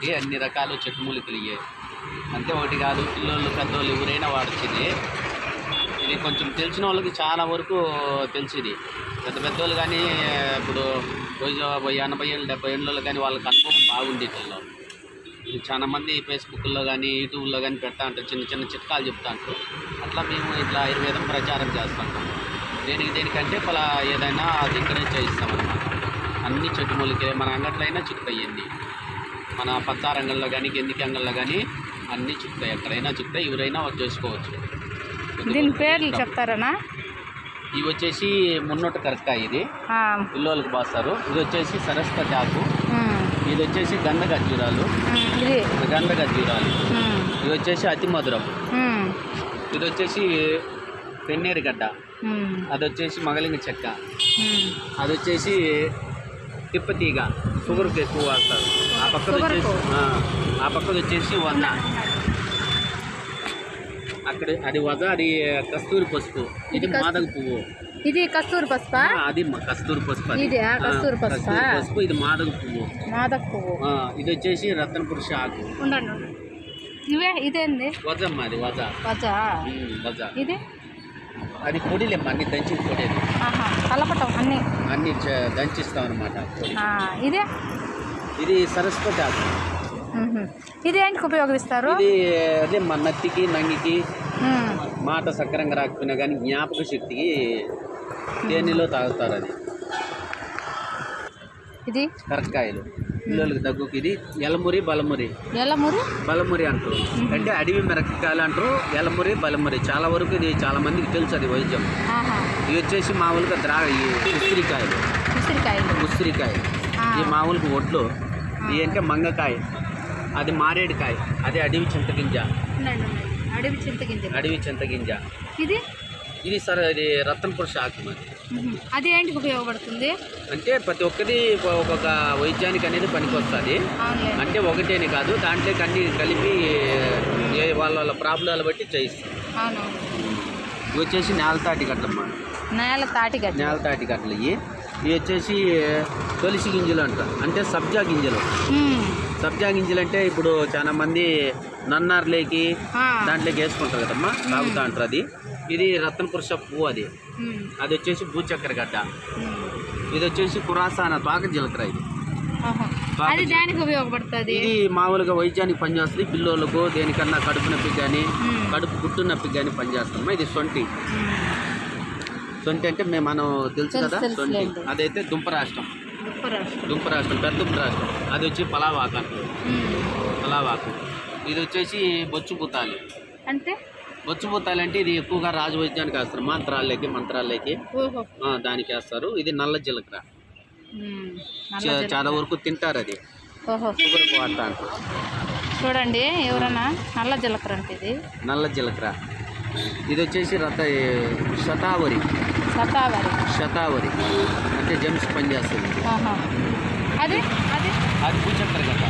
కాబట్టి అన్ని రకాల చెట్టు మూలికలు ఇయ్యే అంతే, ఒకటి కాదు, పిల్లలు పెద్దోళ్ళు ఎవరైనా వాడచ్చింది. ఇది కొంచెం తెలిసిన వాళ్ళకి చాలా వరకు తెలిసింది. పెద్ద పెద్దోళ్ళు కానీ ఇప్పుడు 80 ఏళ్ళు 70 ఏళ్ళు కానీ వాళ్ళకి అనుభవం బాగుంది వీటిల్లో. ఇది చాలా మంది ఫేస్బుక్లో కానీ యూట్యూబ్లో కానీ పెడతా ఉంటారు, చిన్న చిన్న చిట్కాలు చెప్తా ఉంటారు. అట్లా మేము ఇట్లా ఆయుర్వేదం ప్రచారం చేస్తుంటాం. దేనికంటే పలా ఏదైనా అది ఇక్కడే చేయిస్తామన్నమాట. అన్ని చెట్టు మూలికలే, మన అంగట్లో అయినా చిక్కుతాయి. మన పచ్చారంగంలో కానీ గెందికి అంగంలో కానీ అన్నీ చిక్కుతాయి, ఎక్కడైనా చిక్కుతాయి, ఎవరైనా చేసుకోవచ్చు. దీని పేర్లు చెప్తారనా? ఇవి వచ్చేసి మున్నోట కరక్కాయ, ఇది పిల్లలకి బాస్తారు. ఇది వచ్చేసి సరస్వతి ఆకు, ఇది వచ్చేసి గంధ ఖర్జూరాలు, ఇది వచ్చేసి అతి మధురం, ఇది వచ్చేసి పెన్నేరు గడ్డ, అది వచ్చేసి మగలింగ చెక్క, అది వచ్చేసి తిప్పతీగ, షుగర్కి ఎక్కువ వాడతారు. ఆ పక్కది వచ్చేసి వన్న, అక్కడ అది వజ, అది కస్తూరి పసుపు, ఇది మాదక పువ్వు, ఇది కస్తూరి పసుపు, అది కస్తూరి పసుపు, కస్తూరి పసుపు, ఇది మాదక పువ్వు, ఇది వచ్చేసి రత్న పురుష ఆకు. ఇవే ఇదేంది? వజమ్మ, అది వజ, ఇది అది పొడిలేమ్మ, అన్ని దంచి పొడి, కలపటం అన్ని దంచిస్తాం అనమాట. ఇది సరస్వతి ఆకు. ఇది ఏంటికి ఉపయోగిస్తారు? ఇది అదే మన నత్తికి నంగికి మాట సక్రంగా రాకపోయినా కానీ జ్ఞాపక శక్తికి తేనెలో తాగుతారు. అది ఇది కరక్కాయలు పిల్లలకి దగ్గుకి. ఇది ఎలమురి బలమురి అంటారు, అంటే అడవి మిరపకాయలు అంటారు. ఎలమురి బలమురి చాలా వరకు ఇది చాలా మందికి తెలుసు, అది వైద్యం. ఇవి వచ్చేసి మామూలుగా ఉసిరికాయ, ఈ మామూలుగా ఒడ్లు. ఇవి అంటే మంగకాయ, అది మారేడుకాయ, అది అడవి చింతగింజ. ఇది సరే, ఇది రత్న పురుష ఆకు. అది ఏంటికి ఉపయోగపడుతుంది అంటే ప్రతి ఒక్కటి ఒక్కొక్క వైద్యానికి అనేది పనికి వస్తుంది. అంటే ఒకటేనే కాదు, దాంట్లో అన్ని కలిపి వాళ్ళ ప్రాబ్లాలు బట్టి చేయిస్తాం. ఇవి వచ్చేసి నేలతాటి గట్లమ్మా, నేలతాటి గట్టలు. ఇవి వచ్చేసి తులసి గింజలు అంటారు, అంటే సబ్జా గింజలు. అంటే ఇప్పుడు చాలా మంది నన్నారులేకి దాంట్లోకి వేసుకుంటారు కదమ్మా, తాగుతా అంటారు. ఇది రత్న పురుష పువ్వు, అది వచ్చేసి భూచక్కెర గడ్డ. ఇది వచ్చేసి కురాసాన తోక జీలకర్ర. ఇది ఉపయోగపడుతుంది. ఇది మామూలుగా వైద్యానికి పనిచేస్తుంది. పిల్లలకు దేనికన్నా కడుపు నొప్పికి కానీ కడుపు గుట్టు నొప్పికి కానీ పనిచేస్తామా. ఇది సొంటి అంటే మనం తెలుసు కదా సొంటి. అదైతే దుంపరాష్ట్రం, పెద్ద దుంపరాష్ట్రం. అది వచ్చి పలావాకు అంటారు, పలావాకు. ఇది వచ్చేసి బొచ్చుపూతాలి. అంటే ఇది ఎక్కువగా రాజవైద్యానికి వేస్తారు, మంత్రాలకి దానికి వేస్తారు. ఇది నల్ల జీలకర్ర, చాలా వరకు తింటారు. అది షుగర్కి వాడతా అంటారు. చూడండి ఎవరన్నా నల్ల జీలకర్ర అంటే ఇది నల్ల జీలకర్ర. ఇది వచ్చేసి శతావరి అంటే జెమ్స్ పనిచేస్తుంది. అది భూచక్కెర గడ్డ.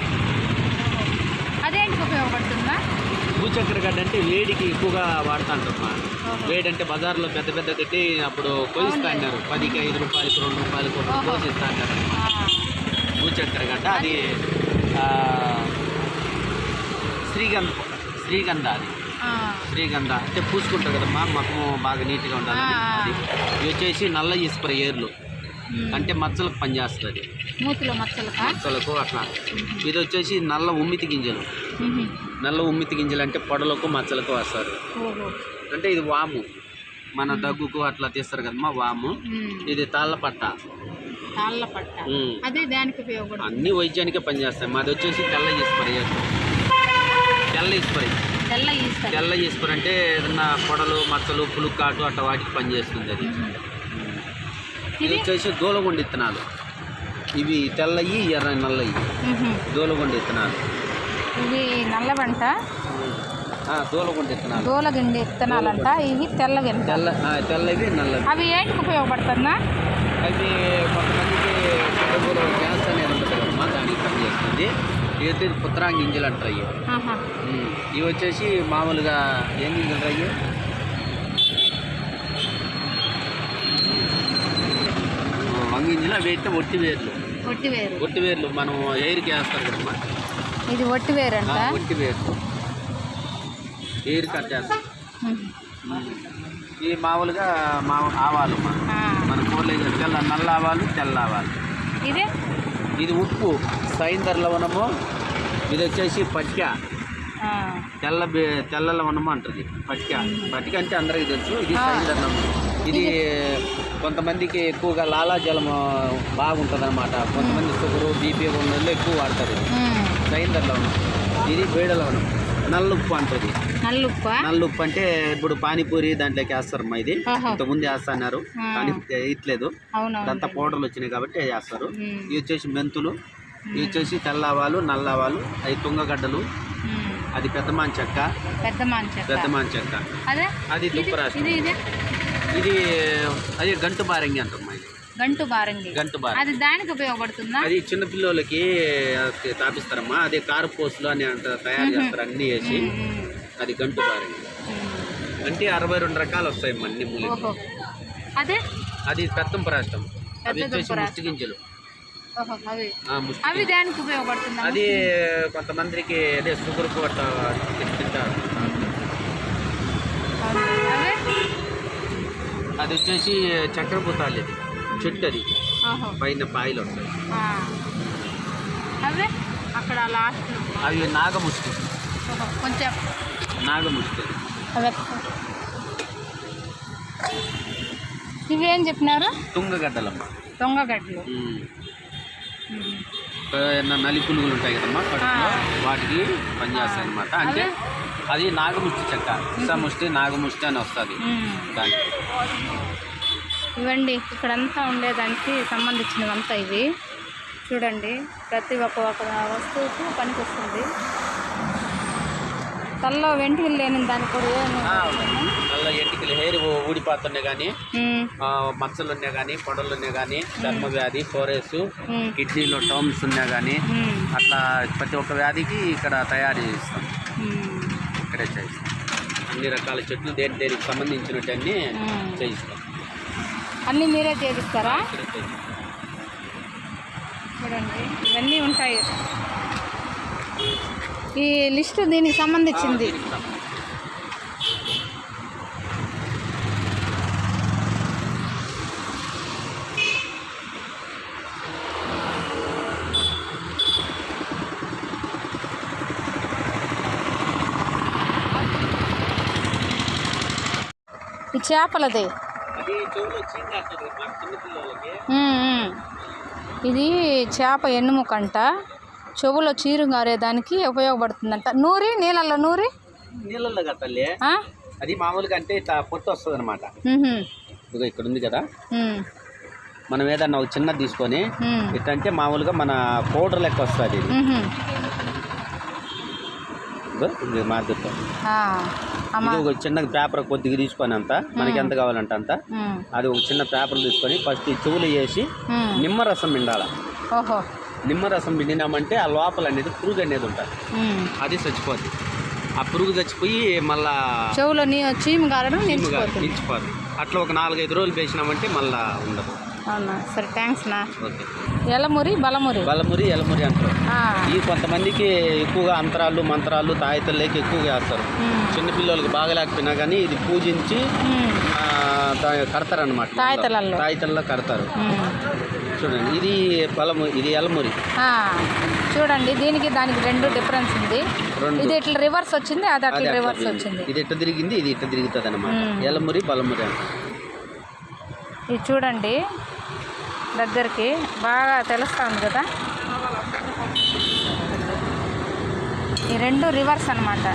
అదేంటికి ఉపయోగపడుతుందా? భూచక్కెర గడ్డ అంటే వేడికి ఎక్కువగా వాడుతూ ఉంటారమ్మా. వేడి అంటే బజార్లో పెద్ద పెద్ద అప్పుడు కోయిస్తా అన్నారు, 10కి 5 రూపాయలకి 2 రూపాయలకి కోసిస్తా అన్నారు భూచక్కెర గడ్డ. అది శ్రీగంధ. అంటే పూసుకుంటారు కదమ్మా, మొత్తం బాగా నీట్గా ఉండాలి. అది ఇవి వచ్చేసి నల్ల ఇస్ప్రే ఏర్లు, అంటే మచ్చలకు పనిచేస్తుంది. మచ్చలకు అట్లా. ఇది వచ్చేసి నల్ల ఉమ్మితి గింజలు అంటే పొడలకు మచ్చలకు వేస్తారు. అంటే ఇది వాము, మన దగ్గుకు అట్లా తీస్తారు కదమ్మా వాము. ఇది తాళ్ళపట్ట. అన్ని వైద్యానికే పనిచేస్తాయి. మాది వచ్చేసి తెల్ల ఈస్పర్ అంటే ఏదన్నా పొడలు మచ్చలు పులుక్కాటు అట్లా వాటికి పనిచేస్తుంది. అది ఇది వచ్చేసి దూలగొండ విత్తనాలు. ఇవి తెల్లయి నల్లయి దూలగొండ విత్తనాలు. ఇవి నల్లవంట, దూలగొండ విత్తనాలంట. ఇవి తెల్లవి, నల్లవి. అవి ఏంటికి ఉపయోగపడుతుందా? అవి కొంతమందికి గ్యాస్ అనేది ఉంటుంది కదమ్మా, దానికి పనిచేస్తుంది. ఇవి పుత్రా గింజలు అంటారు. ఇవి వచ్చేసి మామూలుగా ఏం గింజలు అయ్యి వంగింజలు. అవి అయితే ఒట్టి వేర్లు మనం ఎయిర్కి వేస్తారు కదమ్మా, ఇది ఒట్టి వేరంట. ఒట్టి వేరు ఏరు కట్ చేస్తాం. ఈ మామూలుగా ఆవాలు మన కూరలు తెల్ల నల్ల ఆవాలు, తెల్ల ఆవాలు. ఇది ఉప్పు, సైందర్ లవణము. ఇది వచ్చేసి పటిక, తెల్ల లవణము అంటుంది. పటిక అంటే అందరికీ తెలుసు. ఇది సైందర్ లవణం. ఇది కొంతమందికి ఎక్కువగా లాలాజలం బాగుంటుంది అనమాట. కొంతమంది షుగరు, బీపీ ఉన్న వాళ్ళు ఎక్కువ వాడతారు. సైందర్ లవణం. ఇది వేడ లవణం. నల్లుప్పు అంటుంది. నల్లుప్పు అంటే ఇప్పుడు పానీపూరి దాంట్లోకి వేస్తారమ్మా. ఇది ఇంతకుముందు వేస్తున్నారు కానీ వేయట్లేదు. ఇదంతా పౌడర్లు వచ్చినాయి కాబట్టి వేస్తారు. ఇవి వచ్చేసి మెంతులు. ఇవి వచ్చేసి తెల్లవాలు, నల్లవాలు. అవి తుంగగడ్డలు. అది పెద్దమాన్ చెక్క. అది దుప్పరాష్ట్రం. ఇది అది గంటు బారంగి అంటమ్మా. గంటు బారంగి అది దానికి ఉపయోగపడుతుందా? అది చిన్న పిల్లలకి తాపిస్తారమ్మా. అది కారపోసులు అని తయారు చేస్తారు అన్ని వేసి. అది గంటు బారంగి అంటే 62 రకాలు వస్తాయి అన్ని మూలికలు. అది పెద్దంప రాష్ట్రం. అది వచ్చేసి ముష్టి గింజలు. అవి దానికి ఉపయోగపడుతుంది. అది కొంతమందికి అదే షుగర్ కోట తింటారు. అది వచ్చేసి చక్కెర పుతాలు. ఇది చెట్టు. అది పైన పాయలు వస్తాయి. అక్కడ లాస్ట్ అవి నాగముష్టి. కొంచెం నాగముష్టి. ఇవేం చెప్పినారు? తుంగగడ్డలమ్మా. తుంగగడ్డలు నలి పులుగులు ఉంటాయి కదమ్మా కడుపులో, వాటికి పనిచేస్తాయి అనమాట. అంటే అది నాగముష్టి చెక్క. ముష్టి నాగముష్టి అని వస్తుంది దానికి. ఇవ్వండి ఇక్కడంతా ఉండేదానికి సంబంధించినవంతా ఇవి చూడండి. ప్రతి ఒక్క వస్తువుకు పనికి వస్తుంది. తల్లో వెంట్రుకలు లేని దానికి కూడా తల్ల ఎంటికలు హెయిర్ ఊడిపోతున్నాయి కానీ, మచ్చలు ఉన్నాయి కానీ, పొడలు ఉన్నాయి కానీ, చర్మ వ్యాధి, ఫోరెస్, కిడ్నీలో టర్మ్స్ ఉన్నాయి కానీ, అట్లా ప్రతి ఒక్క వ్యాధికి ఇక్కడ తయారు చేస్తాం. ఇక్కడే చేయిస్తాం. అన్ని రకాల చెట్లు దేనికి సంబంధించినవన్నీ చేయిస్తాం. అన్నీ మీరే చేయిస్తారా? చూడండి ఇవన్నీ ఉంటాయి. ఈ లిస్టు దీనికి సంబంధించింది. ఈ చేపలదే. ఇది చేప ఎన్నుముకంట. చెవులో చీరు గారేదానికి ఉపయోగపడుతుందంట. నీళ్ళల్లో కట్టాలి. అది మామూలుగా అంటే పొట్టు వస్తుంది అనమాట. ఇక్కడ ఉంది కదా, మనం ఏదన్నా ఒక చిన్నది తీసుకొని ఇట్లంటే మామూలుగా మన పౌడర్ లెక్క వస్తుంది. మార్కెట్ ఇది ఒక చిన్న పేపర్ కొద్దిగా తీసుకొని అంత మనకి ఎంత కావాలంటే అంత, అది ఒక చిన్న పేపర్ తీసుకొని ఫస్ట్ ఈ చెవులు వేసి నిమ్మరసం పిండాలి. నిమ్మరసం పిండినామంటే ఆ లోపల అనేది పురుగు అనేది ఉంటుంది. అది చచ్చిపోద్ది. ఆ పురుగు చచ్చిపోయి మళ్ళా చెవులో చీము కారడం నిలిచిపోద్ది. అట్లా ఒక 4-5 రోజులు వేసినామంటే మళ్ళా ఉండదు. అవునా? సరే థ్యాంక్స్ నా. ఓకే. బలమురి అంటారు. ఈ కొంతమందికి ఎక్కువగా అంతరాలు, మంత్రాలు, తాయితల్లోకి ఎక్కువగా వేస్తారు. చిన్నపిల్లలకి బాగలేకపోయినా కానీ ఇది పూజించి కడతారనమాట. తాయితల్లో కడతారు. చూడండి ఇది ఇది ఎలమురి. చూడండి దీనికి దానికి 2 డిఫరెన్స్ ఉంది. ఇది ఇట్లా రివర్స్ వచ్చింది, అది అట్లా రివర్స్ వచ్చింది. ఇది ఇట్లా తిరిగింది, ఇది ఇట్లా తిరుగుతుంది అనమాట. ఎలమురి, బలమురి అంటారు. ఇది చూడండి దగ్గరికి బాగా తెలుస్తుంది కదా. ఈ 2 రివర్స్ అన్నమాట.